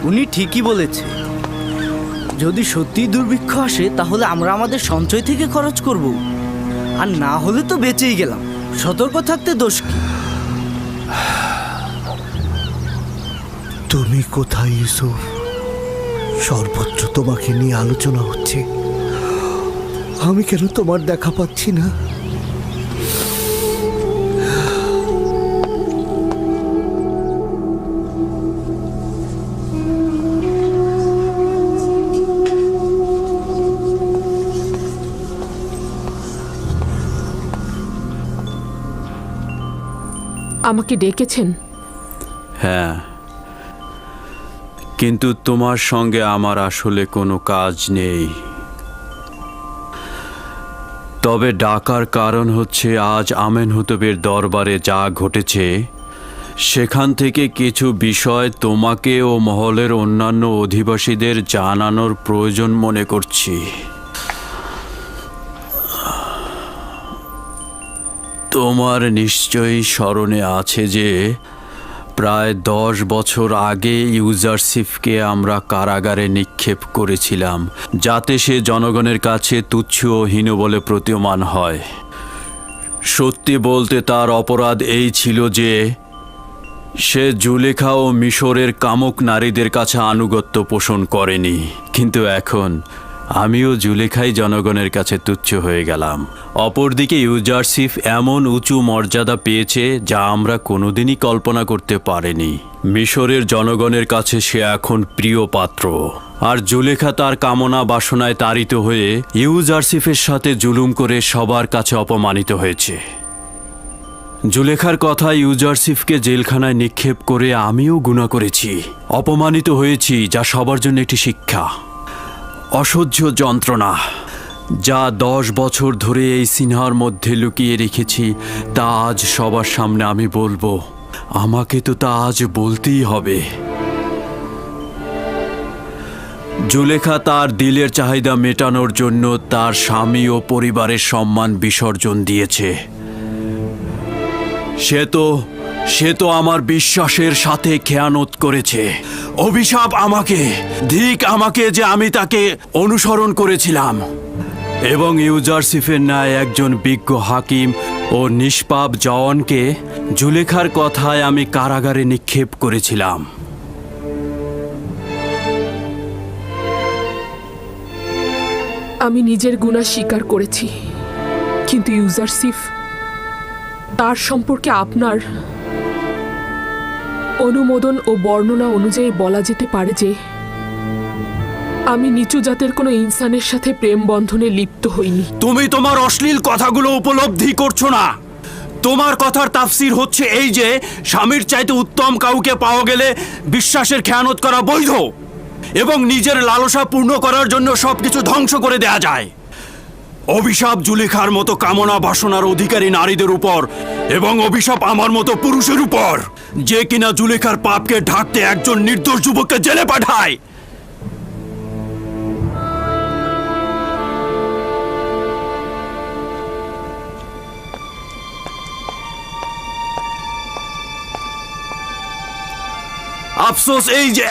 উনি ঠিকই বলেছে। যদি সত্যি দুর্ভিক্ষ আসে তাহলে আমরা আমাদের সঞ্চয় থেকে খরচ করব, আর না হলে তো বেঁচেই গেলাম। সতর্ক থাকতে দোষ কি? তুমি কোথায় ইউসুফ? সর্বত্র তোমাকে নিয়ে আলোচনা হচ্ছে, আমি কেন তোমার দেখা পাচ্ছি না? আমাকে ডেকেছেন? হ্যাঁ, কিন্তু তোমার সঙ্গে আমার আসলে কোনো কাজ নেই। তবে ডাকার কারণ হচ্ছে আজ আমেনহোতেবের দরবারে যা ঘটেছে সেখান থেকে কিছু বিষয় তোমাকে ও মহলের অন্যান্য অধিবাসীদের জানানোর প্রয়োজন মনে করছি। তোমার নিশ্চয়ই স্মরণে আছে যে প্রায় 10 বছর আগে ইউজারসিফকে আমরা কারাগারে নিক্ষেপ করেছিলাম, যাতে সে জনগণের কাছে তুচ্ছ ও হীন বলে প্রতীয়মান হয়। সত্যি বলতে তার অপরাধ এই ছিল যে সে জুলেখা ও মিশরের কামুক নারীদের কাছে আনুগত্য পোষণ করেনি। কিন্তু এখন আমিও জুলেখাই জনগণের কাছে তুচ্ছ হয়ে গেলাম। অপরদিকে ইউজারসিফ এমন উঁচু মর্যাদা পেয়েছে যা আমরা কোনোদিনই কল্পনা করতে পারিনি। মিশরের জনগণের কাছে সে এখন প্রিয় পাত্র, আর জুলেখা তার কামনা বাসনায় তাড়িত হয়ে ইউজারসিফের সাথে জুলুম করে সবার কাছে অপমানিত হয়েছে। জুলেখার কথা ইউজারসিফকে জেলখানায় নিক্ষেপ করে আমিও গুনাহ করেছি, অপমানিত হয়েছি, যা সবার জন্য একটি শিক্ষা। অসহ্য যন্ত্রণা যা 10 বছর ধরে এই সিনহার মধ্যে লুকিয়ে রেখেছি তা আজ সবার সামনে আমি বলবো। আমাকে তো তা আজ বলতেই হবে। জুলেখা তার দিলের চাহিদা মেটানোর জন্য তার স্বামী ও পরিবারের সম্মান বিসর্জন দিয়েছে। সে তো আমার বিশ্বাসের সাথে খেয়ানত করেছে। অভিশাপ আমাকে, ধিক আমাকে যে আমি তাকে অনুসরণ করেছিলাম এবং ইউজারসিফের ন্যায় একজন বিজ্ঞ হাকিম ও নিষ্পাপ জওয়ানকে জুলেখার কথায় আমি কারাগারে নিক্ষেপ করেছিলাম। আমি নিজের গুনাহ স্বীকার করেছি, কিন্তু ইউজারসিফ, তার সম্পর্কে আপনার অনুমোদন ও বর্ণনা অনুযায়ী বলা যেতে পারে যে আমি নিচু জাতের কোনো ইনসানের সাথে প্রেম বন্ধনে লিপ্ত হইনি। তুমি তোমার অশ্লীল কথাগুলো উপলব্ধি করছো না। তোমার কথার তাফসির হচ্ছে এই যে স্বামীর চাইতে উত্তম কাউকে পাওয়া গেলে বিশ্বাসের খেয়ানত করা বৈধ এবং নিজের লালসা পূর্ণ করার জন্য সবকিছু ধ্বংস করে দেয়া যায়। অভিশাপ জুলেখার মতো কামনা বাসনার অধিকারী নারীদের উপর এবং অভিশাপ আমার মতো পুরুষের উপর, যে কিনা জুলেখার পাপকে ঢাকতে একজন নির্দোষ যুবককে জেলে পাঠায়। আফসোস এই যে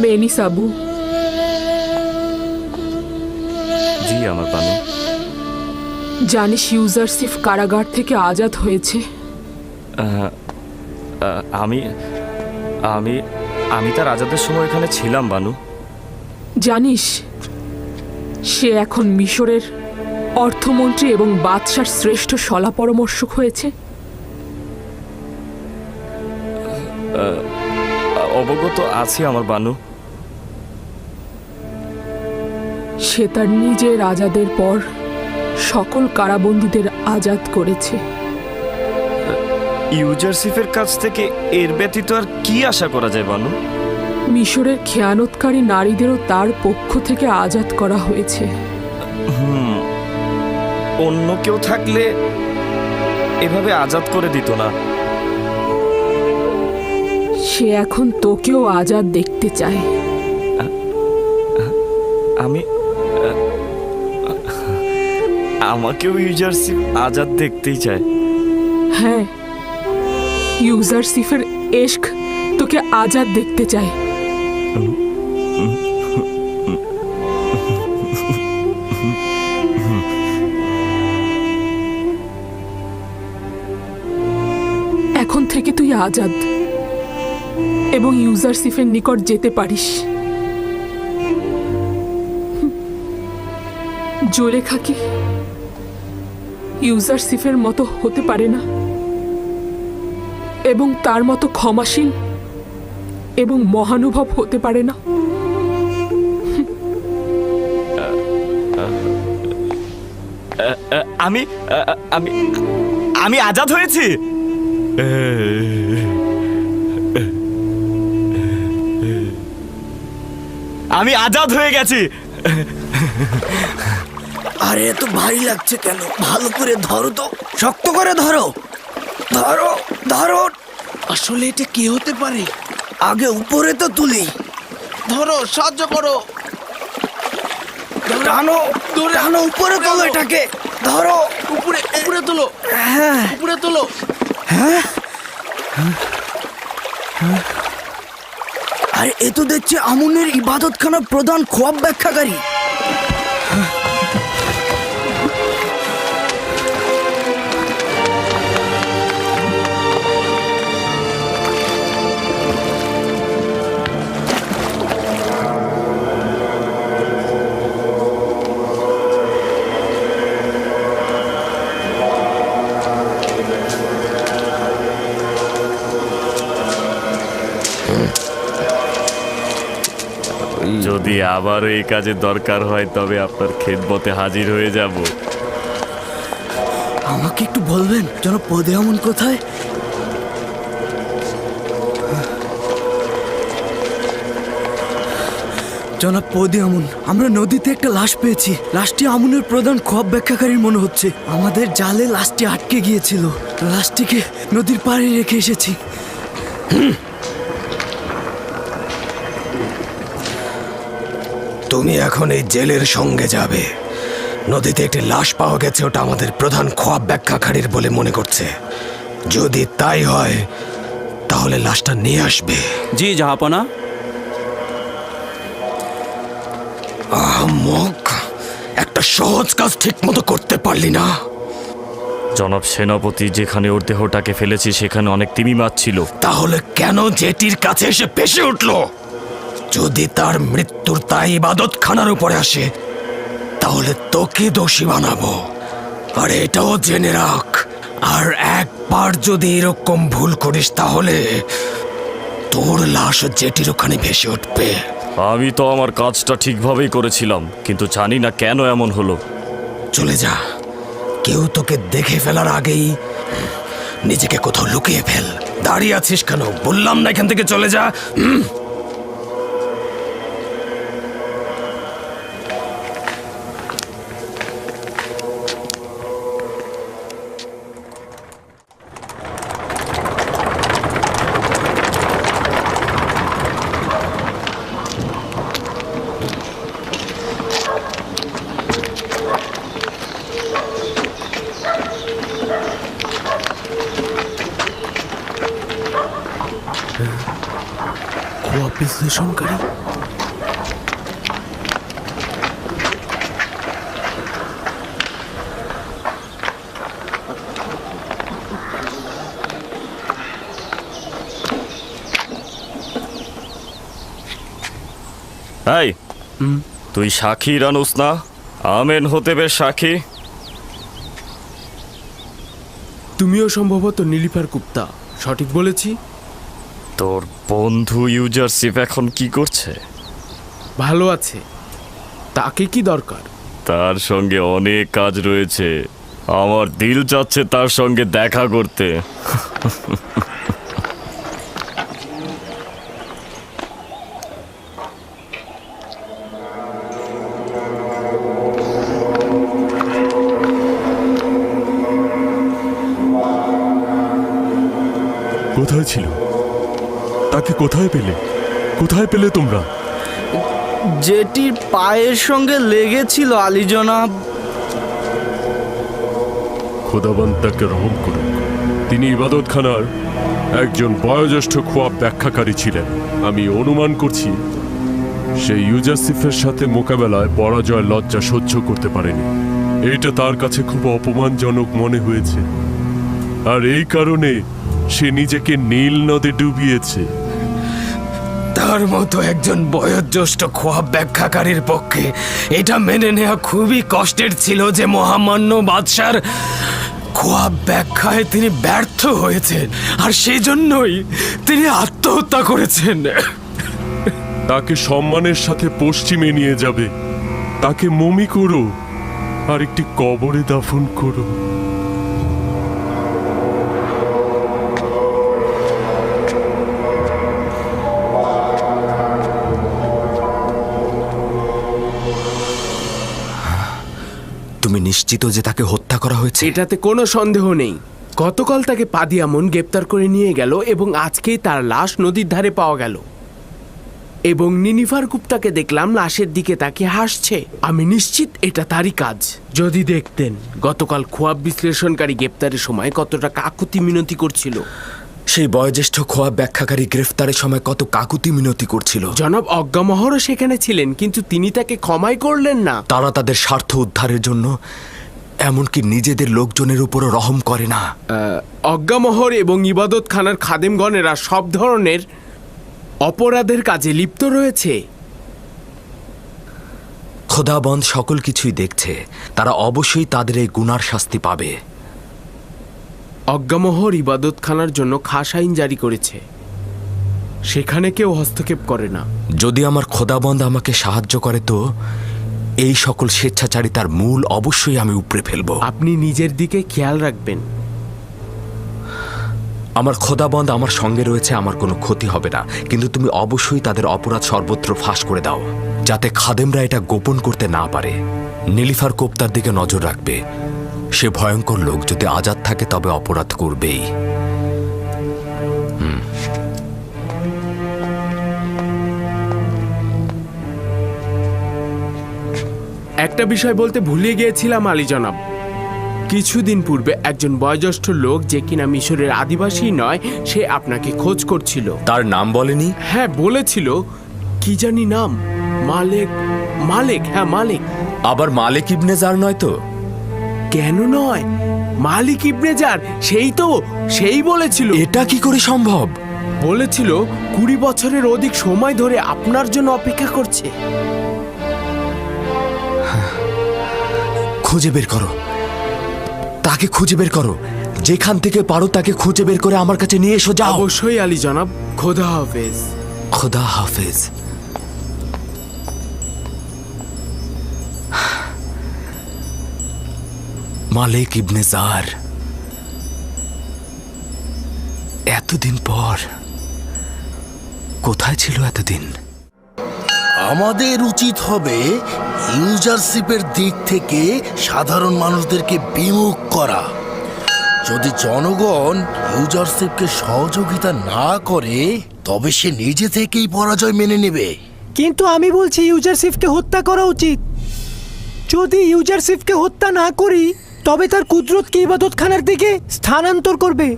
মেনিস আবু। জি আমার বানু। জানিস ইউজারসিফ কারাগার থেকে আজাদ হয়েছে? আমি আমি আমি তার আজাদের সময় এখানে ছিলাম বানু। জানিস সে এখন মিশরের অর্থমন্ত্রী এবং বাদশার শ্রেষ্ঠ শলা পরামর্শক হয়েছে। অবগত আছি আমার বানু। সে তার নিজের আজাদের পর সকল কারাবন্দীদের আজাদ করেছে। ইউজারসিফের কাছ থেকে এর ব্যতীত আর কি আশা করা যায় বানু? মিশরের খেয়ানতকারী নারীদেরও তার পক্ষ থেকে আজাদ করা হয়েছে। অন্য কেউ থাকলে এভাবে আজাদ করে দিত না। সে এখন তোকেও আজাদ দেখতে চায়। আমি আমাকেও ইউজারশিপ আজাদ দেখতেই চায়। হ্যাঁ, ইউজারশিফের এশক তোকে আজাদ দেখতে চায়। এখন থেকে তুই আজাদ এবং ইউজারশিফের নিকট যেতে পারিস। জোলেখা কি ইউজারশিফের মতো হতে পারে না এবং তার মতো ক্ষমাশীল এবং মহানুভব হতে পারে না? আমি আমি আমি আজাদ হয়েছি। আমি আজাদ হয়ে গেছি। আরে এত ভারী লাগছে কেন? ভালো করে ধরো তো, শক্ত করে ধরো, ধরো ধরো। আসলে এটা কি হতে পারে? আগে উপরে তো তুলি। ধরো, সাহায্য করো। টানো টানো, উপরে তোলো এটাকে, ধরো। উপরে উপরে তোলো, হ্যাঁ উপরে তোলো। আর এ তো দেখছি আমুনের ইবাদতখানার প্রধান খোয়াব ব্যাখ্যাকারী। যদি আবারও এই কাজে দরকার হয় তবে আপনার খেদমতে হাজির হয়ে যাব। আমাকে একটু বলবেন যেন পদে আমন কোথায়? জনাব পদে আমন, আমরা নদীতে একটা লাশ পেয়েছি। লাশটি আমুনের প্রধান খোয়াব ব্যাখ্যাকারীর মনে হচ্ছে। আমাদের জালে লাশটি আটকে গিয়েছিল। লাশটিকে নদীর পাড়ে রেখে এসেছি। তুমি এখন এই জেলের সঙ্গে যাবে। নদীতে একটি লাশ পাওয়া গেছে, ওটা আমাদের প্রধান খোয়াব ব্যাখ্যাকারীর বলে মনে করছে। যদি তাই হয় তাহলে লাশটা নিয়ে আসবে। জি জাহাপনা। আহমক, একটা সহজ কাজ ঠিক মতো করতে পারলি না। জনাব সেনাপতি, যেখানে ওর দেহটাকে ফেলেছি সেখানে অনেক তিমি মাছ ছিল। তাহলে কেন জেটির কাছে এসে ভেসে উঠলো? যদি তার মৃত্যুর তাই ইবাদতখানার উপরে আসে তাহলে তোকে দোষী বানাবো। আর এটাও জেনে রাখ, আর একবার যদি এরকম ভুল করিস তাহলে তোর লাশ জেটির ওখানে ভেসে উঠবে। আমি তো আমার কাজটা ঠিকভাবেই করেছিলাম, কিন্তু জানি না কেন এমন হলো। চলে যা, কেউ তোকে দেখে ফেলার আগেই নিজেকে কোথাও লুকিয়ে ফেল। দাঁড়িয়ে আছিস কেন? বললাম না এখান থেকে চলে যা। খোয়াব বিশ্লেষণকারী। এই, তুই সাক্ষী রানুস না? আমেন হতে বেশ সাক্ষী। তুমিও সম্ভবত নীলিফার গুপ্তা, সঠিক বলেছি? তোর বন্ধু ইউজারশিপ এখন কি করছে? ভালো আছে। তাকে কি দরকার? তার সঙ্গে অনেক কাজ রয়েছে। আমার দিল চাচ্ছে তার সঙ্গে দেখা করতে। কোথায় ছিল? তাকে কোথায় পেলে? কোথায় পেলে তোমরা? জেটির পায়ের সঙ্গে লেগেছিল আলী জনাব। খোদাবন্ত তাকে রহম করুক। তিনি ইবাদতখানার একজন বয়োজ্যেষ্ঠ খোয়াব ব্যাখ্যাকারী ছিলেন। আমি অনুমান করছি সেই ইউজারসিফের সাথে মোকাবেলায় পরাজয় লজ্জা সহ্য করতে পারেনি। এটা তার কাছে খুব অপমানজনক মনে হয়েছে, আর এই কারণে সে নিজেকে নীল নদে ডুবিয়েছে। তার মতো একজন বয়োজ্যেষ্ঠ খোয়াব ব্যাখ্যাকারীর পক্ষে এটা মেনে নেওয়া খুবই কষ্টের ছিল যে মহামান্য বাদশার খোয়াব ব্যাখ্যায় তিনি ব্যর্থ হয়েছেন, আর সেই জন্যই তিনি আত্মহত্যা করেছেন। তাকে সম্মানের সাথে পশ্চিমে নিয়ে যাবে, তাকে মমি করো আর একটি কবরে দাফন করো। তুমি নিশ্চিত যে তাকে হত্যা করা হয়েছে? এটাতে কোনো সন্দেহ নেই। গতকাল তাকে পাদিয়ামন গ্রেপ্তার করে নিয়ে গেল এবং আজকেই তার লাশ নদীর ধারে পাওয়া গেল। এবং নিনিফার গুপ্তাকে দেখলাম লাশের দিকে তাকিয়ে হাসছে। আমি নিশ্চিত এটা তারই কাজ। যদি দেখতেন গতকাল খোয়াব বিশ্লেষণকারী গ্রেপ্তারের সময় কতটা কাকুতি মিনতি করছিল। সেই বয়োজ্যেষ্ঠ খোয়াব ব্যাখ্যাকারী গ্রেফতারের সময় কত কাকুতি মিনতি করছিল। জনাব অজ্ঞামহরও সেখানে ছিলেন, কিন্তু তিনি তাকে ক্ষমাই করলেন না। তারা তাদের স্বার্থ উদ্ধারের জন্য এমনকি নিজেদের লোকজনের উপরও রহম করে না। অজ্ঞামহর এবং ইবাদত খানার খাদেমগণেরা সব ধরনের অপরাধের কাজে লিপ্ত রয়েছে। খোদাবন্দ সকল কিছুই দেখছে, তারা অবশ্যই তাদের এই গুনার শাস্তি পাবে। অজ্ঞামহর ইবাদত খানার জন্য খাস আইন জারি করেছে, সেখানে কেউ হস্তক্ষেপ করে না। যদি আমার খোদাবন্দ আমাকে সাহায্য করে তো এই সকল স্বেচ্ছাচারিতার মূল অবশ্যই আমি উপড়ে ফেলবো। আপনি নিজের দিকে খেয়াল রাখবেন। আমার খোদাবন্দ আমার সঙ্গে রয়েছে, আমার কোনো ক্ষতি হবে না, কিন্তু তুমি অবশ্যই তাদের অপরাধ সর্বত্র ফাঁস করে দাও, যাতে খাদেমরা এটা গোপন করতে না পারে। নীলিফার কোপ্তার দিকে নজর রাখবে। সে ভয়ঙ্কর লোক, যদি আজাদ থাকে তবে অপরাধ করবেই। একটা বিষয় বলতে ভুলে গিয়েছিলাম আলী জনাব। কিছুদিন পূর্বে একজন বয়োজ্যেষ্ঠ লোক, যে কিনা মিশরের আদিবাসী নয়, সে আপনাকে খোঁজ করছিল। তার নাম বলেনি? হ্যাঁ বলেছিল, কি জানি নাম, মালেক। মালেক, হ্যাঁ মালেক। আবার মালিক ইবনে জার নয় তো? কেন নয়, মালিক ইবনে জার, সেই বলেছিল। এটা কি করে সম্ভব? বলেছিল 20 বছরের অধিক সময় ধরে আপনার জন্য অপেক্ষা করছে। খুঁজে বের করো, তাকে খুঁজে বের করো। যেখান থেকে পারো তাকে খুঁজে বের করে আমার কাছে নিয়ে এসো। যাও। অবশ্যই আলী জনাব। খোদা হাফেজ। খোদা হাফেজ। মালিক ইবনে জার, এতদিন পর কোথায় ছিল এতদিন? আমাদের উচিত হবে ইউজারশিপের দিক থেকে সাধারণ মানুষদেরকে বিমুখ করা। যদি জনগণ ইউজারশিপকে সহযোগিতা না করে তবে সে নিজে থেকেই পরাজয় মেনে নেবে। কিন্তু আমি বলছি ইউজারশিপকে হত্যা করা উচিত। যদি ইউজারশিপকে হত্যা না করি তবে তার কুদরতকে ইবাদতখানার দিকে স্থানান্তর করবে।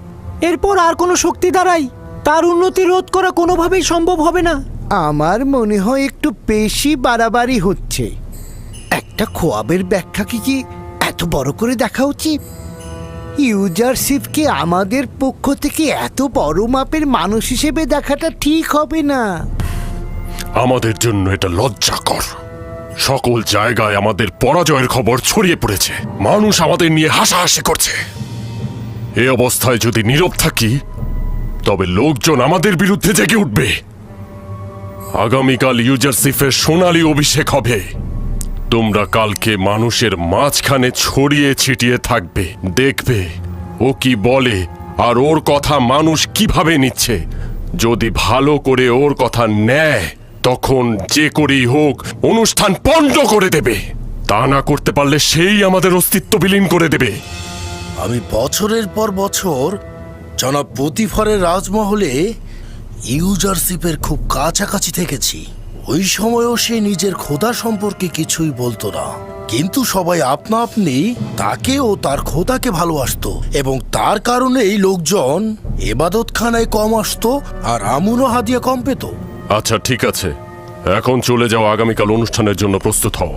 এরপর আর কোনো শক্তি দ্বারাই তার উন্নতি রোধ করা কোনোভাবেই সম্ভব হবে না। আমার মনে হয় একটু বেশি বাড়াবাড়ি হচ্ছে। একটা খোয়াবের ব্যাখ্যা কি এত বড় করে দেখা উচিত? ইউজারশিপকে আমাদের পক্ষ থেকে এত বড় মাপের মানুষ হিসেবে দেখাটা ঠিক হবে না। আমাদের জন্য এটা লজ্জাকর। সকল জায়গায় আমাদের পরাজয়ের খবর ছড়িয়ে পড়েছে, মানুষ আমাদের নিয়ে হাসাহাসি করছে। এই অবস্থায় যদি নীরব থাকি তবে লোকজন আমাদের বিরুদ্ধে জেগে উঠবে। আগামীকাল ইউজারশিফের সোনালী অভিষেক হবে। তোমরা কালকে মানুষের মাঝখানে ছড়িয়ে ছিটিয়ে থাকবে, দেখবে ও কি বলে আর ওর কথা মানুষ কিভাবে নিচ্ছে। যদি ভালো করে ওর কথা নেয় তখন যে করেই হোক অনুষ্ঠান পণ্ড করে দেবে। তা না করতে পারলে সেই আমাদের অস্তিত্ব বিলীন করে দেবে। আমি বছরের পর বছর জনাব পুতিফারের রাজমহলে ইউজারশিপের খুব কাছাকাছি থেকেছি। ওই সময়ও সে নিজের খোদা সম্পর্কে কিছুই বলতো না, কিন্তু সবাই আপনা আপনি তাকে ও তার খোদাকে ভালোবাসতো এবং তার কারণেই লোকজন এবাদতখানায় কম আসতো আর আমুন ও হাদিয়া কম পেত। আচ্ছা ঠিক আছে, এখন চলে যাও, আগামীকাল অনুষ্ঠানের জন্য প্রস্তুত হও।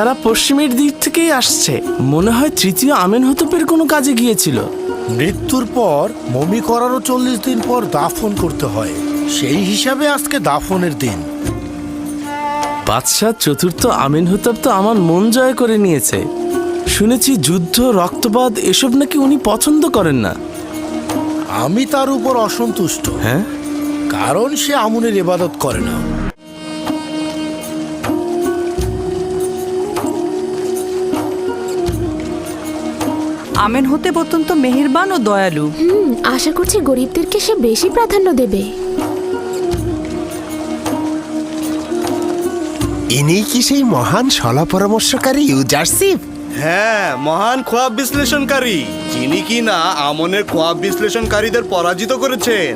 তারা পশ্চিমের দিক থেকেই আসছে, মনে হয় তৃতীয় আমেনহতপের কোনো কাজে গিয়েছিল। মৃত্যুর পর মমি করারও 40 দিন পর দাফন করতে হয়, সেই হিসাবে আজকে দাফনের দিন। বাদশাহ চতুর্থ আমেনহতপ তো আমার মন জয় করে নিয়েছে। শুনেছি যুদ্ধ, রক্তপাত এসব নাকি উনি পছন্দ করেন না। আমি তার উপর অসন্তুষ্ট, হ্যাঁ, কারণ সে আমুনের ইবাদত করে না। আমেনহতেপ অত্যন্ত মেহেরবান ও দয়ালু। আশা করছি গরিবদেরকে সে বেশি প্রাধান্য দেবে। ইনি কি সেই মহান সলা পরামর্শকারী ইউজারশিপ? হ্যাঁ, মহান খোয়াব বিশ্লেষণকারী, যিনি কি না আমনের খোয়াব বিশ্লেষণকারীদের পরাজিত করেছেন।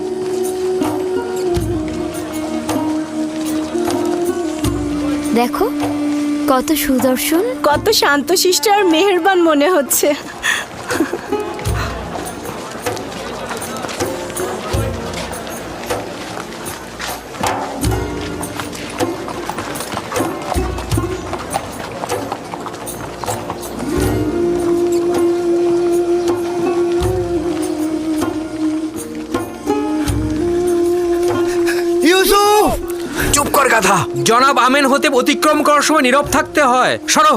দেখো কত সুদর্শন, কত শান্তশিষ্ট আর মেহেরবান মনে হচ্ছে। চুপ কর গাধা! জনাব আমেনহতেপ অতিক্রম করার সময় নীরব থাকতে হয়। সরো।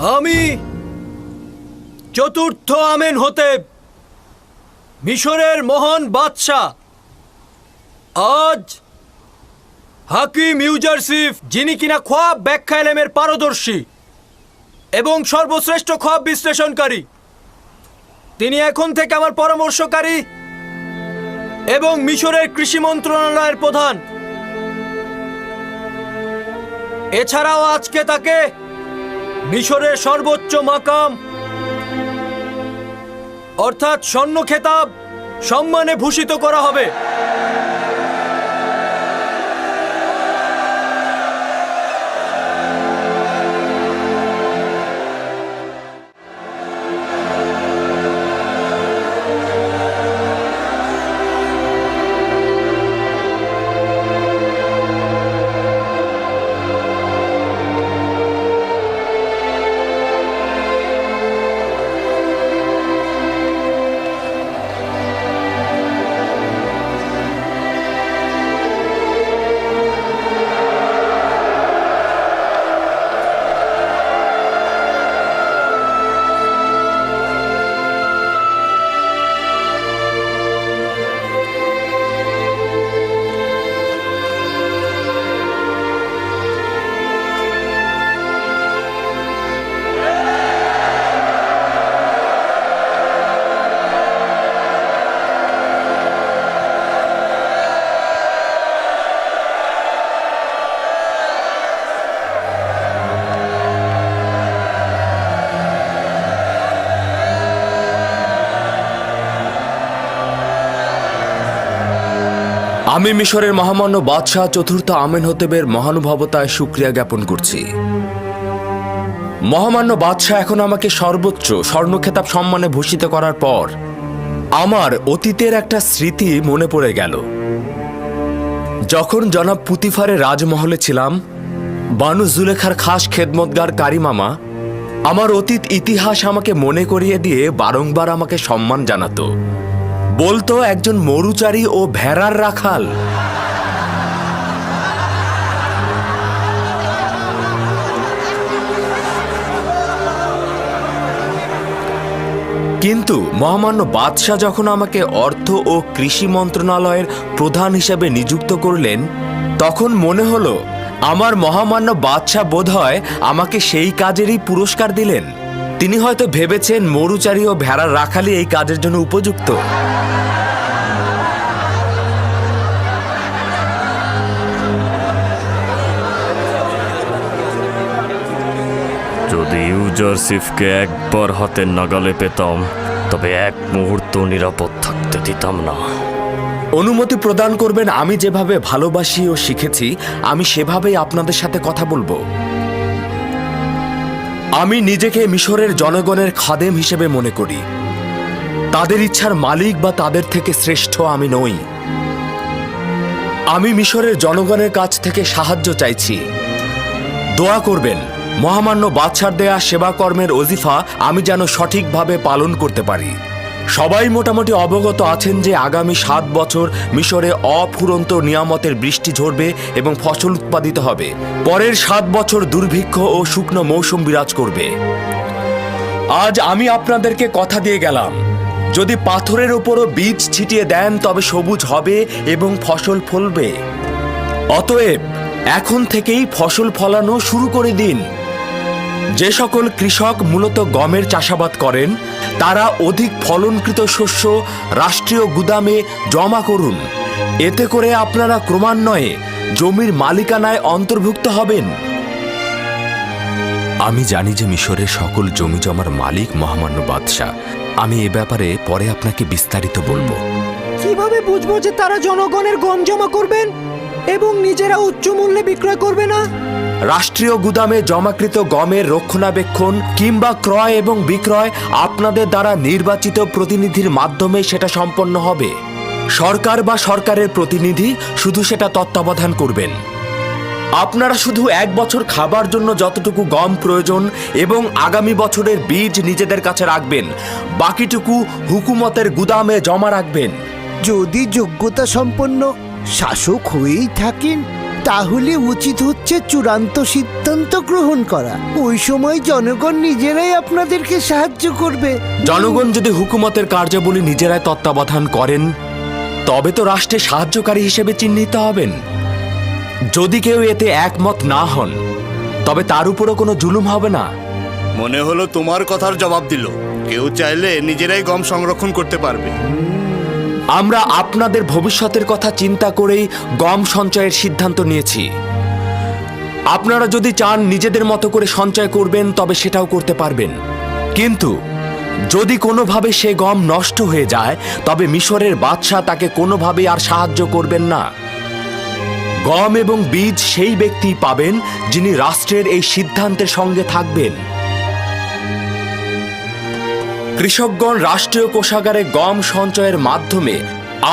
আমি চতুর্থ আমেন হতে মিশরের মহান বাদশাহ আজ হাকিম ইউজারসিফ, যিনি কিনা খোয়াব ব্যাখ্যা এলেমের পারদর্শী এবং সর্বশ্রেষ্ঠ খোয়াব বিশ্লেষণকারী, তিনি এখন থেকে আমার পরামর্শকারী এবং মিশরের কৃষি মন্ত্রণালয়ের প্রধান। এছাড়াও আজকে তাকে মিশরের সর্বোচ্চ মাকাম অর্থাৎ স্বর্ণ খেতাব সম্মানে ভূষিত করা হবে। আমি মিশরের মহামান্য বাদশাহ চতুর্থ আমেনহোতেবের মহানুভবতায় শুকরিয়া জ্ঞাপন করছি। মহামান্য বাদশাহ এখন আমাকে সর্বোচ্চ স্বর্ণখেতাব সম্মানে ভূষিত করার পর আমার অতীতের একটা স্মৃতি মনে পড়ে গেল। যখন জনাব পুতিফারের রাজমহলে ছিলাম, বানু জুলেখার খাস খেদমতগার কারিমামা আমার অতীত ইতিহাস আমাকে মনে করিয়ে দিয়ে বারংবার আমাকে সম্মান জানাতো। বলতো একজন মরুচারী ও ভেড়ার রাখাল। কিন্তু মহামান্য বাদশাহ যখন আমাকে অর্থ ও কৃষি মন্ত্রণালয়ের প্রধান হিসেবে নিযুক্ত করলেন, তখন মনে হলো আমার মহামান্য বাদশাহ বোধহয় আমাকে সেই কাজেরই পুরস্কার দিলেন। তিনি হয়তো ভেবেছেন মরুচারী ও ভেড়ার রাখালই এই কাজের জন্য উপযুক্ত। যদি ইউজারসিফকে একবার হাতের নাগালে পেতাম, তবে এক মুহূর্ত নিরাপদ থাকতে দিতাম না। অনুমতি প্রদান করবেন, আমি যেভাবে ভালোবাসি ও শিখেছি আমি সেভাবেই আপনাদের সাথে কথা বলবো। আমি নিজেকে মিশরের জনগণের খাদেম হিসেবে মনে করি। তাদের ইচ্ছার মালিক বা তাদের থেকে শ্রেষ্ঠ আমি নই। আমি মিশরের জনগণের কাছ থেকে সাহায্য চাইছি। দোয়া করবেন মহামান্য বাদশার দেয়া সেবাকর্মের ওজিফা আমি যেন সঠিকভাবে পালন করতে পারি। সবাই মোটামুটি অবগত আছেন যে আগামী 7 বছর মিশরে অফুরন্ত নিয়ামতের বৃষ্টি ঝরবে এবং ফসল উৎপাদিত হবে। পরের 7 বছর দুর্ভিক্ষ ও শুকনো মৌসুম বিরাজ করবে। আজ আমি আপনাদেরকে কথা দিয়ে গেলাম, যদি পাথরের উপরও বীজ ছিটিয়ে দেন তবে সবুজ হবে এবং ফসল ফলবে। অতএব এখন থেকেই ফসল ফলানো শুরু করে দিন। যে সকল কৃষক মূলত গমের চাষাবাদ করেন, তারা অধিক ফলনকৃত শস্য রাষ্ট্রীয় গুদামে জমা করুন। এতে করে আপনারা ক্রমান্বয়ে জমির মালিকানায় অন্তর্ভুক্ত হবেন। আমি জানি যে মিশরের সকল জমি জমার মালিক মহামান্য বাদশাহ। আমি এ ব্যাপারে পরে আপনাকে বিস্তারিত বলবো। কিভাবে বুঝবো যে তারা জনগণের গম জমা করবেন এবং নিজেরা উচ্চ মূল্যে বিক্রয় করবে না? রাষ্ট্রীয় গুদামে জমাকৃত গমের রক্ষণাবেক্ষণ কিংবা ক্রয় এবং বিক্রয় আপনাদের দ্বারা নির্বাচিত প্রতিনিধির মাধ্যমে সেটা সম্পন্ন হবে। সরকার বা সরকারের প্রতিনিধি শুধু সেটা তত্ত্বাবধান করবেন। আপনারা শুধু 1 বছর খাবার জন্য যতটুকু গম প্রয়োজন এবং আগামী বছরের বীজ নিজেদের কাছে রাখবেন, বাকিটুকু হুকুমতের গুদামে জমা রাখবেন। যদি যোগ্যতা সম্পন্ন শাসক হয়েই থাকেন তাহলে উচিত হচ্ছে চূড়ান্ত সিদ্ধান্ত গ্রহণ করা। ওই সময় জনগণ নিজেরাই আপনাদেরকে সাহায্য করবে। জনগণ যদি হুকুমতের কার্যাবলী নিজেরাই তত্ত্বাবধান করেন তবে তো রাষ্ট্রে সাহায্যকারী হিসেবে চিহ্নিত হবেন। যদি কেউ এতে একমত না হন তবে তার উপরও কোনো জুলুম হবে না। মনে হলো তোমার কথার জবাব দিল। কেউ চাইলে নিজেরাই গম সংরক্ষণ করতে পারবে। আমরা আপনাদের ভবিষ্যতের কথা চিন্তা করেই গম সঞ্চয়ের সিদ্ধান্ত নিয়েছি। আপনারা যদি চান নিজেদের মতো করে সঞ্চয় করবেন তবে সেটাও করতে পারবেন, কিন্তু যদি কোনোভাবে সে গম নষ্ট হয়ে যায় তবে মিশরের বাদশাহ তাকে কোনোভাবেই আর সাহায্য করবেন না। গম এবং বীজ সেই ব্যক্তি পাবেন যিনি রাষ্ট্রের এই সিদ্ধান্তের সঙ্গে থাকবেন। কৃষকগণ রাষ্ট্রীয় কোষাগারে গম সঞ্চয়ের মাধ্যমে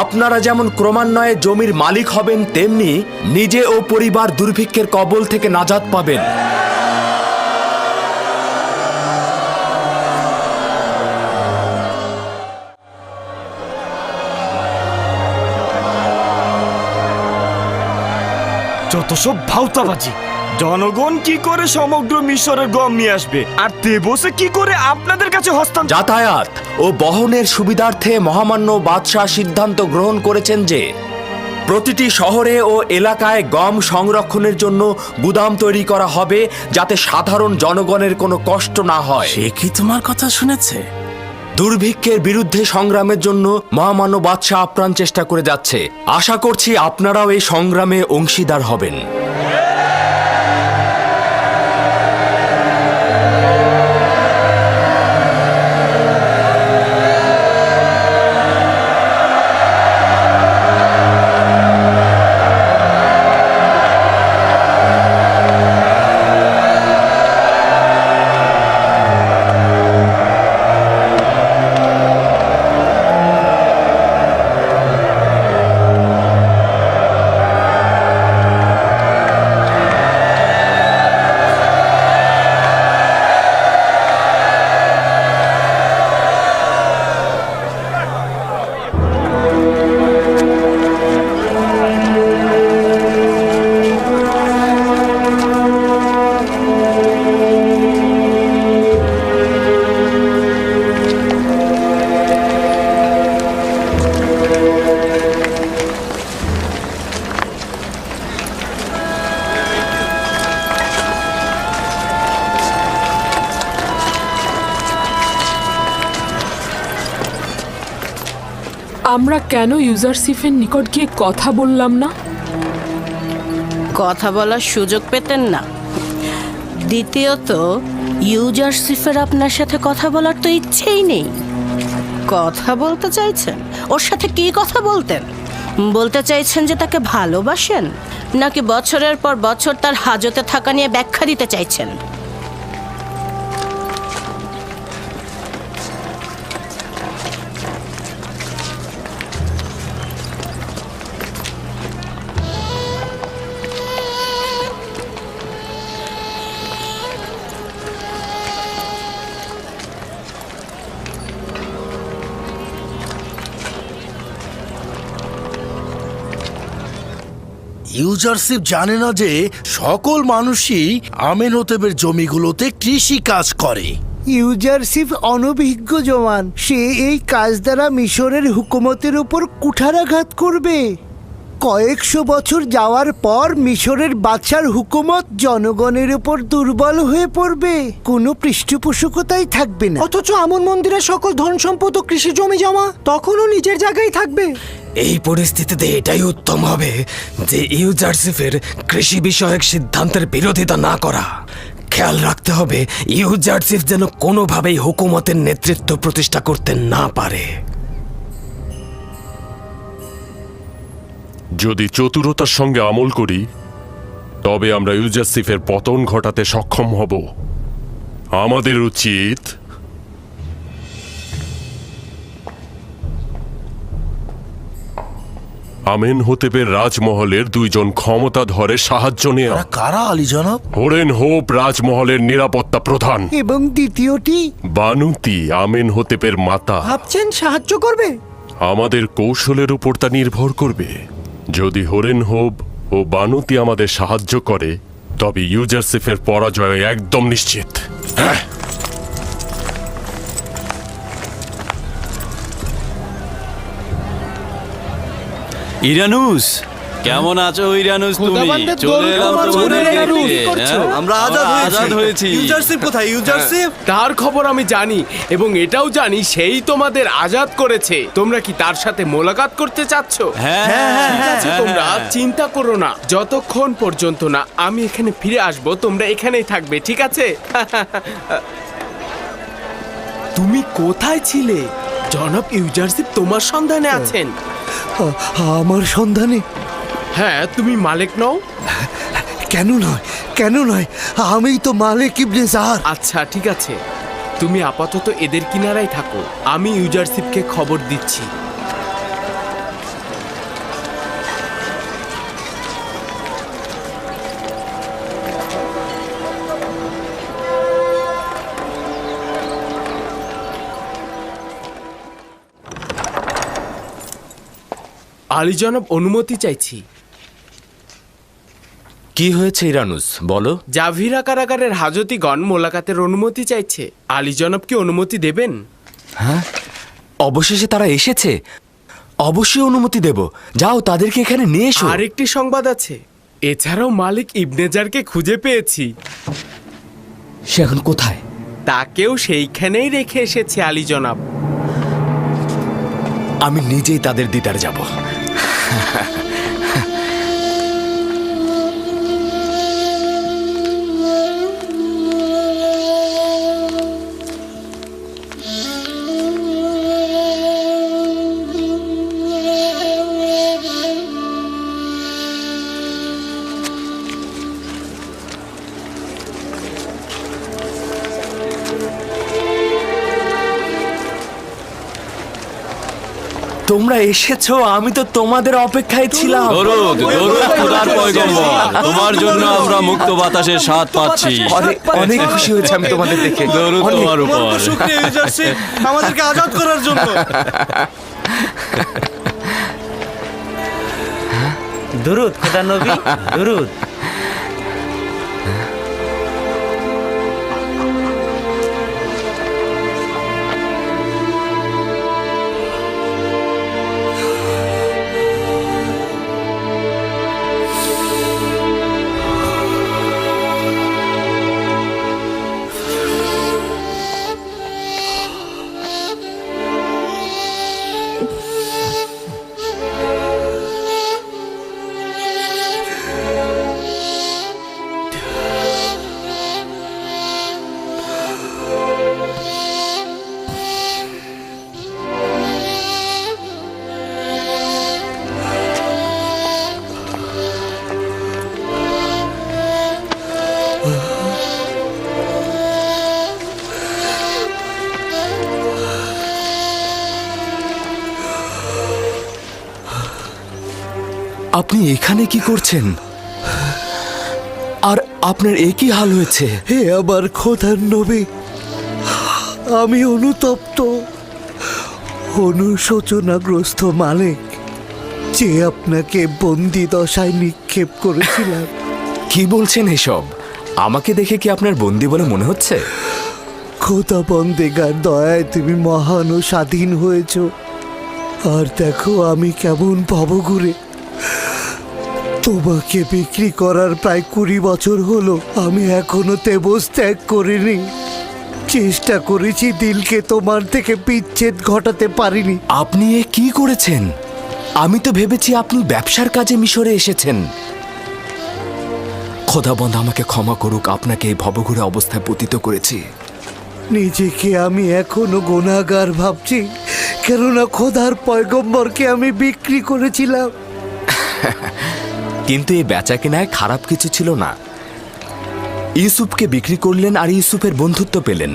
আপনারা যেমন ক্রমান্বয়ে জমির মালিক হবেন, তেমনি নিজে ও পরিবার দুর্ভিক্ষের কবল থেকে নাজাত পাবেন। যত সব ভাউতাবাজি! জনগণ কি করে সমগ্র মিশরের গম নিয়ে আসবে, আর তেবসে কি করে আপনাদের কাছে হস্তান্তর? যাতায়াত ও বহনের সুবিধার্থে মহামান্য বাদশাহ সিদ্ধান্ত গ্রহণ করেছেন যে প্রতিটি শহরে ও এলাকায় গম সংরক্ষণের জন্য গুদাম তৈরি করা হবে, যাতে সাধারণ জনগণের কোনো কষ্ট না হয়। সে কি তোমার কথা শুনেছে? দুর্ভিক্ষের বিরুদ্ধে সংগ্রামের জন্য মহামান্য বাদশাহ আপ্রাণ চেষ্টা করে যাচ্ছে। আশা করছি আপনারাও এই সংগ্রামে অংশীদার হবেন। আমরা কেন ইউজারসিফের নিকট গিয়ে কথা বললাম না? কথা বলার সুযোগ পেতেন না। দ্বিতীয়ত, ইউজারসিফের আপনার সাথে কথা বলার তো ইচ্ছেই নেই। কথা বলতে চাইছেন? ওর সাথে কি কথা বলতেন? বলতে চাইছেন যে তাকে ভালোবাসেন, নাকি বছরের পর বছর তার হাজতে থাকা নিয়ে ব্যাখ্যা দিতে চাইছেন? ইউজারশিপ জানে না যে সকল মানুষই আমেনহোতেবের জমিগুলোতে কৃষি কাজ করে। ইউজারশিপ অনভিজ্ঞ জওয়ান, সে এই কাজ দ্বারা মিশরের হুকুমতের উপর কুঠারাঘাত করবে। কয়েকশো বছর যাওয়ার পর মিশরের বাদশার হুকুমত জনগণের উপর দুর্বল হয়ে পড়বে, কোনো পৃষ্ঠপোষকতাই থাকবে না। অথচ আমন মন্দিরের সকল ধন সম্পদ ও কৃষি জমি জমা তখনও নিজের জায়গায় থাকবে। এই পরিস্থিতিতে এটাই উত্তম হবে যে ইউজারসিফের কৃষি বিষয়ক সিদ্ধান্তের বিরোধিতা না করা। খেয়াল রাখতে হবে ইউজারসিফ যেন কোনোভাবেই হুকুমতের নেতৃত্ব প্রতিষ্ঠা করতে না পারে। যদি চতুরতার সঙ্গে আমল করি তবে আমরা ইউজারসিফের পতন ঘটাতে সক্ষম হব। আমাদের উচিত আমেনহোতেবের রাজমহলের দুইজন ক্ষমতাধরের সাহায্য নেওয়া। কারা আলী জনাব? হোরেনহোপ রাজমহলের নিরাপত্তা প্রধান, এবং দ্বিতীয়টি বানুতি আমেনহোতেবের মাতা। ভাবছেন সাহায্য করবে? আমাদের কৌশলের উপর তা নির্ভর করবে। যদি হোরেনহোপ ও ও বানুতি আমাদের সাহায্য করে, তবে ইউজারসিফের পরাজয় একদম নিশ্চিত। হ্যাঁ, ইরানুস, কেমন আছো ইরানুস? তুমি খোদাবন্দের চলে এলাম দৌড় তোমাদের তোমার দেখতে। কি করছো? হ্যাঁ? আমরা আজাদ হয়েছি। ইউজারশিপ কোথায়? ইউজারশিপ তার খবর আমি জানি এবং এটাও জানি সেই তোমাদের আজাদ করেছে। তোমরা কি তার সাথে মোলাকাত করতে চাচ্ছ? হ্যাঁ, ঠিক আছে, তোমরা চিন্তা করো না। যতক্ষণ পর্যন্ত না আমি এখানে ফিরে আসব তোমরা এখানেই থাকবে, ঠিক আছে? তুমি কোথায় ছিলে? জনাব ইউজারশিপ তোমার সন্ধানে আছেন। আমার সন্ধানে? হ্যাঁ, তুমি মালিক নও? কেন নয়, কেন নয়, আমি তো মালিক ইবনে জাহার। আচ্ছা ঠিক আছে, তুমি আপাতত এদের কিনারায় থাকো, আমি ইউজারশিপকে খবর দিচ্ছি। আলী জনাব, অনুমতি চাইছি। কি হয়েছে ইরানুস, বলো। জাভিরা কারাগারের হাজতিগণ মোলাকাতের অনুমতি চাইছে। আলী জনাব কি অনুমতি দেবেন? হ্যাঁ, অবশেষে তারা এসেছে। অবশ্যই অনুমতি দেব। যাও, তাদেরকে এখানে নিয়ে এসো। আরেকটি সংবাদ আছে, এছাড়াও মালিক ইবনেজারকে খুঁজে পেয়েছি। সে এখন কোথায়? তাকেও সেইখানেই রেখে এসেছে আলী জনাব। আমি নিজেই তাদের দিদার যাব। তোমরা এসেছো, আমি তো তোমাদের অপেক্ষায় ছিলাম। দরুদ, দরুদ খোদার পয়গম্বর, তোমার জন্য আমরা মুক্ত বাতাসের স্বাদ পাচ্ছি। অনেক খুশি হয়েছে আমি তোমাদের দেখে। দরুদ তোমার উপর। শুকরিয়া ইউজারশিপ, আমাদেরকে আজাদ করার জন্য। দরুদ খোদা নবী, দরুদ। আপনি এখানে কি করছেন? আর আপনার একই হাল হয়েছে? হে আমার খোদার নবী, আমি অনুতপ্ত, অনুশোচনাগ্রস্ত মালিক, যে আপনাকে বন্দি দশায় নিক্ষেপ করেছিলাম। কি বলছেন এসব? আমাকে দেখে কি আপনার বন্দি বলে মনে হচ্ছে? খোদা বন্দেগার দয়ায় তুমি মহান ও স্বাধীন হয়েছ। আর দেখো আমি কেমন ভবঘুরে। তোমাকে বিক্রি করার প্রায় 20 বছর হলো, আমি এখনো তেবস ত্যাগ করিনি। চেষ্টা করেছি দিলকে তোমার থেকে বিচ্ছেদ ঘটাতে পারিনি। আপনি এ কি করেছেন? আমি তো ভেবেছি আপনি ব্যবসার কাজে মিশরে এসেছেন। খোদাবন্ধ আমাকে ক্ষমা করুক, আপনাকে এই ভবঘুরে অবস্থায় পতিত করেছি। নিজেকে আমি এখনো গুনাহগার ভাবছি, কেননা খোদার পয়গম্বরকে আমি বিক্রি করেছিলাম। কিন্তু এই বেচা কেনায় খারাপ কিছু ছিল না। ইউসুফকে বিক্রি করলেন আর ইউসুফের বন্ধুত্ব পেলেন,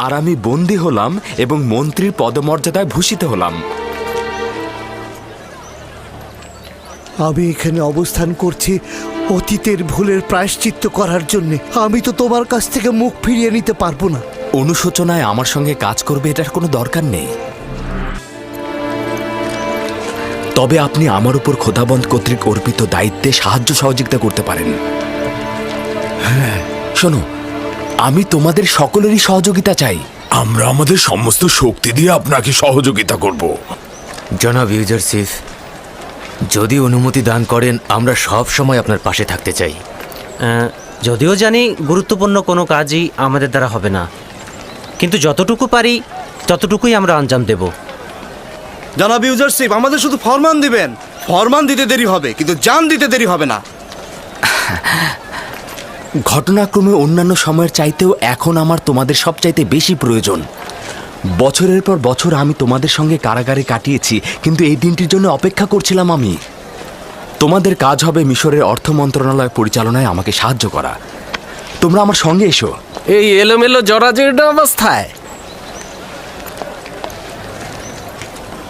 আর আমি বন্দী হলাম এবং মন্ত্রীর পদমর্যাদায় ভূষিত হলাম। আমি এখানে অবস্থান করছি অতীতের ভুলের প্রায়শ্চিত্ত করার জন্য। আমি তো তোমার কাছ থেকে মুখ ফিরিয়ে নিতে পারবো না। অনুশোচনায় আমার সঙ্গে কাজ করবে এটার কোনো দরকার নেই। তবে আপনি আমার উপর খোদাবন্দ কর্তৃক অর্পিত দায়িত্বে সাহায্য সহযোগিতা করতে পারেন। হ্যাঁ, শোনো, আমি তোমাদের সকলেরই সহযোগিতা চাই। আমরা আমাদের সমস্ত শক্তি দিয়ে আপনাকে সহযোগিতা করব। জনাব ইউজারশিপ, যদি অনুমতি দান করেন আমরা সব সময় আপনার পাশে থাকতে চাই। যদিও জানি গুরুত্বপূর্ণ কোনো কাজই আমাদের দ্বারা হবে না, কিন্তু যতটুকু পারি ততটুকুই আমরা আঞ্জাম দেব। জনাব ইউজারশিপ, আমাদের শুধু ফরমান দিবেন। ফরমান দিতে দেরি হবে, কিন্তু জান দিতে দেরি হবে না। ঘটনাক্রমে অন্যান্য সময়ের চাইতেও এখন আমার তোমাদের সবচাইতে বেশি প্রয়োজন। বছরের পর বছর আমি তোমাদের সঙ্গে কারাগারে কাটিয়েছি, কিন্তু এই দিনটির জন্য অপেক্ষা করছিলাম আমি। তোমাদের কাজ হবে মিশরের অর্থ মন্ত্রণালয় পরিচালনায় আমাকে সাহায্য করা। তোমরা আমার সঙ্গে এসো। এই এলোমেলো জরাজীর্ণ অবস্থায়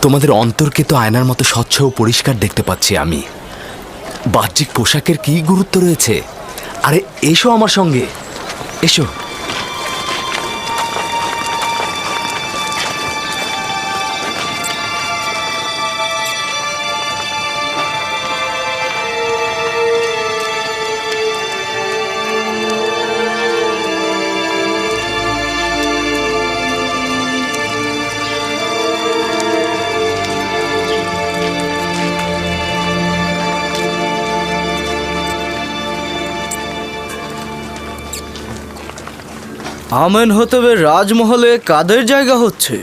তোমাদের অন্তরকে তো আয়নার মতো স্বচ্ছ ও পরিষ্কার দেখতে পাচ্ছি আমি। বাহ্যিক পোশাকের কি গুরুত্ব রয়েছে? আরে এসো আমার সঙ্গে, এসো। আমেনহতেবের রাজমহলে কাদের জায়গা হচ্ছে?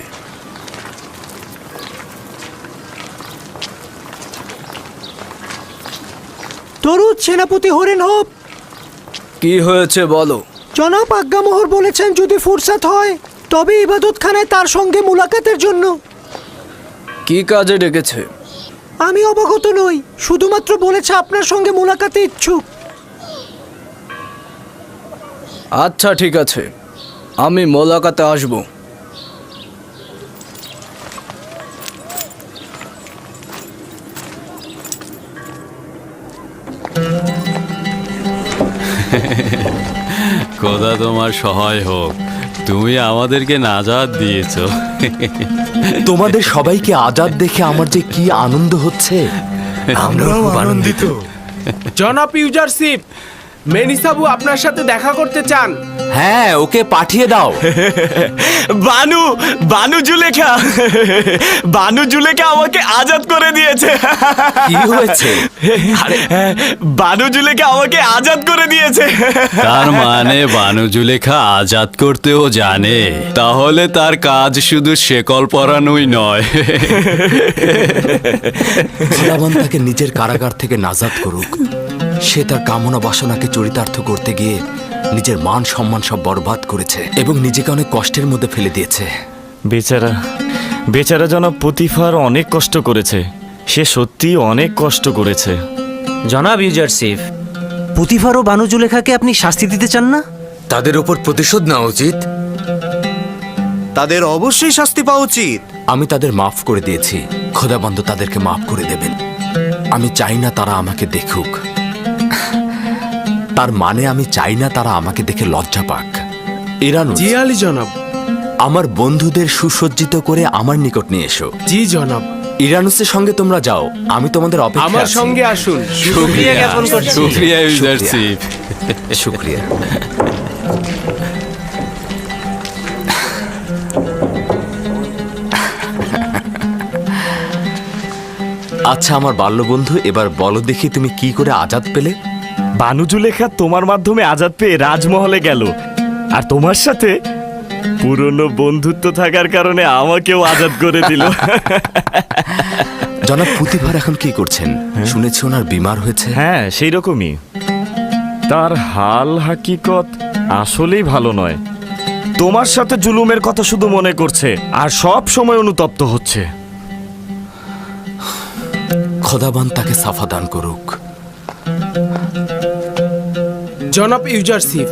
তরুদ সেনাপতি হরিণহোপ। কি হয়েছে বলো? জনাব আজ্ঞামোহর বলেছেন যদি ফুরসাত হয় তবে ইবাদতখানায় তার সঙ্গে মুলাকাতের জন্য। কি কাজে ডেকেছে? আমি অবগত নই, শুধুমাত্র বলেছে আপনার সঙ্গে মুলাকাতে ইচ্ছুক। আচ্ছা ঠিক আছে, আমি মোলাকাতে আসব। খোদা তোমার সহায় হোক, তুমি আমাদেরকে নাজাত দিয়েছ। তোমাদের সবাইকে আজাদ দেখে আমার যে কি আনন্দ হচ্ছে। আমরাও আনন্দিত। জনাব ইউজারশিপ, মেনিসাবু আপনার সাথে দেখা করতে চান। হ্যাঁ, ওকে পাঠিয়ে দাও। বানু জুলেখা আমাকে আজাদ করে দিয়েছে। কি হয়েছে? বানু জুলেখা আমাকে আজাদ করে দিয়েছে। তার মানে বানু জুলেখা আজাদ করতেও জানে, তাহলে তার কাজ শুধু শেকল পরানোই নয়। খোদাবন্দ তাকে নিজের কারাগার থেকে নাজাত করুক। সে তার কামনা বাসনাকে চরিতার্থ করতে গিয়ে নিজের মান সম্মান সব বরবাদ করেছে এবং নিজেকে অনেক কষ্টের মধ্যে ফেলে দিয়েছে। বেচারা জনাব পুতিফার অনেক কষ্ট করেছে। সে সত্যি অনেক কষ্ট করেছে। জনাব ইউজারশিপ, পুতিফার ও বানু জুলেখাকে আপনি শাস্তি দিতে চান না? তাদের ওপর প্রতিশোধ নেওয়া উচিত। তাদের অবশ্যই শাস্তি পাওয়া উচিত। আমি তাদের মাফ করে দিয়েছি, খোদাবন্দ তাদেরকে মাফ করে দেবেন। আমি চাই না তারা আমাকে দেখুক। তার মানে আমি চাই না তারা আমাকে দেখে লজ্জা পাক। ইরানুস, জি আলী জনাব। আমার বন্ধুদের সুসজ্জিত করে আমার নিকট নিয়ে এসো। জি জনাব। ইরানুসের সঙ্গে তোমরা যাও, আমি তোমাদের অপেক্ষায় আমার আছি। সঙ্গে আসুন। শুকরিয়া জ্ঞাপন করছি। শুকরিয়া ইউজারশিপ। শুকরিয়া। আচ্ছা আমার বাল্যবন্ধু, এবার বলো দেখি তুমি কি করে আজাদ পেলে? বানু জুলেখা তোমার মাধ্যমে আজাদ পেয়ে রাজমহলে গেল, আর তোমার সাথে পুরনো বন্ধুত্ব থাকার কারণে আমাকেও আজাদ করে দিল। জনাব পুতিফার এখন কি করছেন? শুনেছি ওনার বিমার হয়েছে। হ্যাঁ, সেই রকমই। তার হাল হাকিকত আসলেই ভালো নয়। তোমার সাথে জুলুমের কথা শুধু মনে করছে আর সব সময় অনুতপ্ত হচ্ছে। খোদাবান তাকে সাফা দান করুক। জনাব ইউজারশিপ,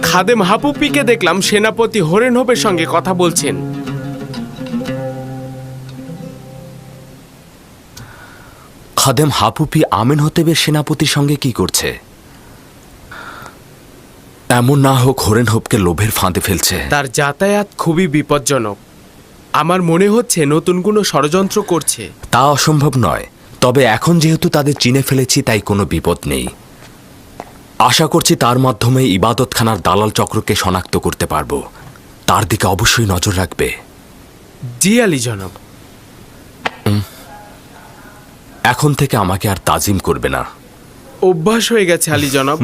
খাদেম হাপুপিকে দেখলাম সেনাপতি হরেনহোপের সঙ্গে কথা বলছেন। খাদেম হাপুপি আমেনহতেবের সেনাপতির সঙ্গে কি করছে? এমন না হোক হরেনহোপকে লোভের ফাঁদে ফেলছে। তার যাতায়াত খুবই বিপজ্জনক। আমার মনে হচ্ছে নতুন কোনো ষড়যন্ত্র করছে। তা অসম্ভব নয়, তবে এখন যেহেতু তাদের চিনে ফেলেছি তাই কোনো বিপদ নেই। আশা করছি তার মাধ্যমে ইবাদতখানার দালাল চক্রকে শনাক্ত করতে পারবো। তার দিকে অবশ্যই নজর রাখবে। জি আলী জনাব। এখন থেকে আমাকে আর তাজিম করবে না। অভ্যাস হয়ে গেছে আলী জনাব।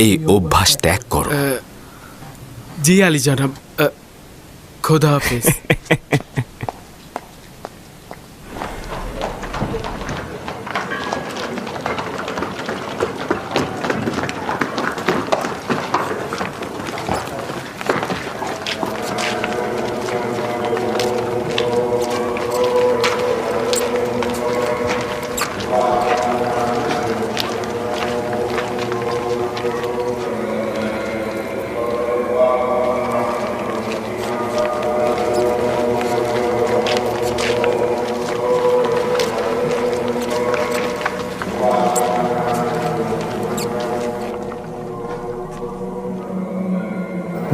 এই অভ্যাস ত্যাগ করো। জি আলী জনাব। খোদা হাফেজ।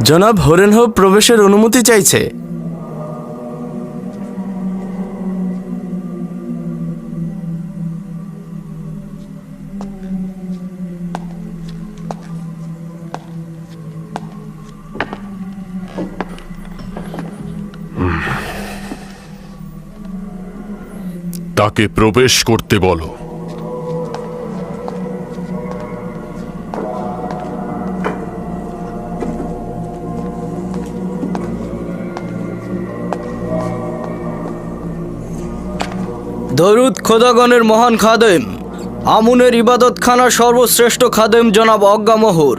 জনাব হরেনহোপ প্রবেশের অনুমতি চাইছে। তাকে প্রবেশ করতে বলো। দরুদ খোদাগণের মহান খাদেম, আমুনের ইবাদতখানার সর্বশ্রেষ্ঠ খাদেম জনাব অজ্ঞামোহর।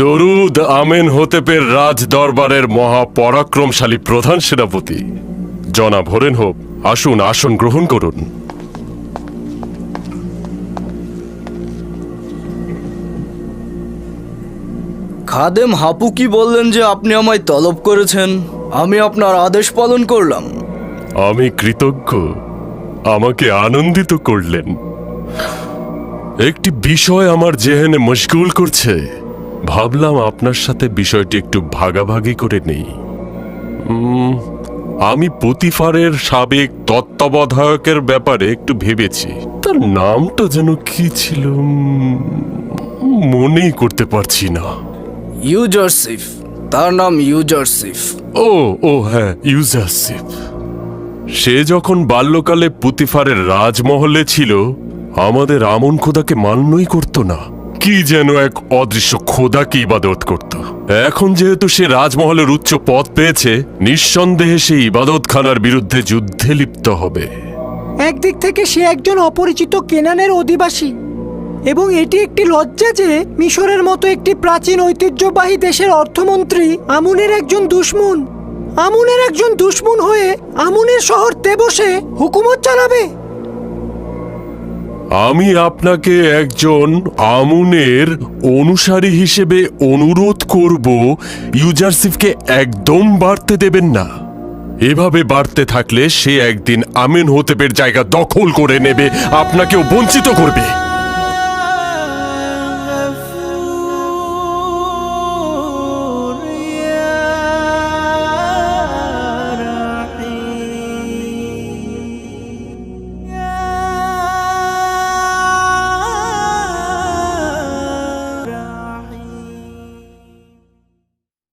দরুদ আমেন হোতেপের রাজ দরবারের মহাপরাক্রমশালী প্রধান সেনাপতি জনাব হরেনহোপ, আসুন আসন গ্রহণ করুন। খাদেম হাপু কি বললেন যে আপনি আমায় তলব করেছেন? আমি আপনার আদেশ পালন করলাম। আমি কৃতজ্ঞ, আমাকে আনন্দিত করলেন। একটি বিষয় আমার জেহেনে মশগুল করছে, ভাবলাম আপনার সাথে বিষয়টি একটু ভাগাভাগি করে নেই। আমি পুতিফারের সাবেক তত্ত্বাবধায়কের ব্যাপারে একটু ভেবেছি। তার নামটা যেন কি ছিল মনেই করতে পারছি না। ইউজারসিফ, তার নাম ইউজারসিফ। ও হ্যাঁ, ইউজারসিফ। সে যখন বাল্যকালে পুতিফারের রাজমহলে ছিল, আমাদের আমন খোদাকে মান্যই করত না, কি যেন এক অদৃশ্য খোদাকে ইবাদত করত। এখন যেহেতু সে রাজমহলের উচ্চ পদ পেয়েছে, নিঃসন্দেহে সে ইবাদতখানার বিরুদ্ধে যুদ্ধে লিপ্ত হবে। একদিক থেকে সে একজন অপরিচিত কেনানের অধিবাসী, এবং এটি একটি লজ্জা যে মিশরের মতো একটি প্রাচীন ঐতিহ্যবাহী দেশের অর্থমন্ত্রী আমুনের একজন দুশমন হয়ে আমুনের শহর তেবসে হুকুমত চালাবে। আমি আপনাকে একজন আমুনের অনুসারী হিসেবে অনুরোধ করব, ইউজারসিফকে একদম বাড়তে দেবেন না। এভাবে বাড়তে থাকলে সে একদিন আমেন হোতেপের জায়গা দখল করে নেবে, আপনাকেও বঞ্চিত করবে।